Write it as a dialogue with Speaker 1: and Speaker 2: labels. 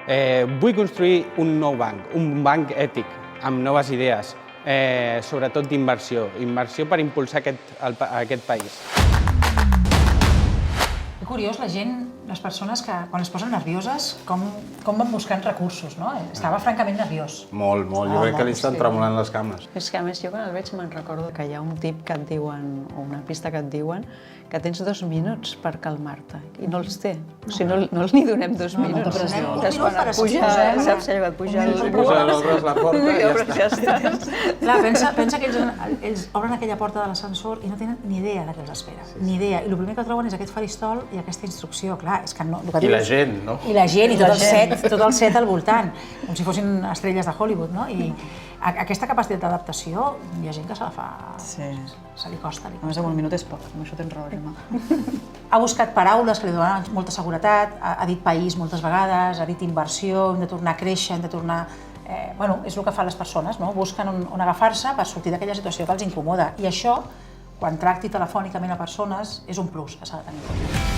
Speaker 1: Vull construir un nou banc, un banc ètic, amb noves idees, sobretot d'inversió per impulsar aquest país.
Speaker 2: És curiós, la gent, les persones que quan es posen nervioses, com van buscant recursos, no? Estava francament nerviós.
Speaker 3: Molt, molt. Jo crec que li estan tremolant les cames.
Speaker 4: És que a més jo quan el veig me'n recordo que hi ha un tip que et diuen, o una pista que et diuen, que tens 2 minuts per calmar-te, i no els té. O sigui, no li donem 2 minuts.
Speaker 2: pressió.
Speaker 4: Quan et puja, saps allò que et puja el
Speaker 3: Posa l'obres la porta i ja està.
Speaker 2: Clar, pensa que ells obren aquella porta de l'ascensor i no tenen ni idea de què els espera. Ni idea. I el primer que troben és aquest faristol i aquesta instrucció. Clar, és que no...
Speaker 3: I la gent, no?
Speaker 2: I la gent, i tot el set al voltant, com si fossin estrelles de Hollywood, no? I aquesta capacitat d'adaptació, hi ha gent que se la fa...
Speaker 4: Sí.
Speaker 2: Se li costa.
Speaker 4: A més, un minut és poc, amb això tens raó, Gemma.
Speaker 2: Ha buscat paraules que li donen molta seguretat, ha dit país moltes vegades, ha dit inversió, hem de tornar a créixer, hem de tornar... Bueno, és el que fan les persones, no? Busquen on agafar-se per sortir d'aquella situació que els incomoda. I això, quan tracti telefònicament a persones, és un plus que s'ha de tenir en compte.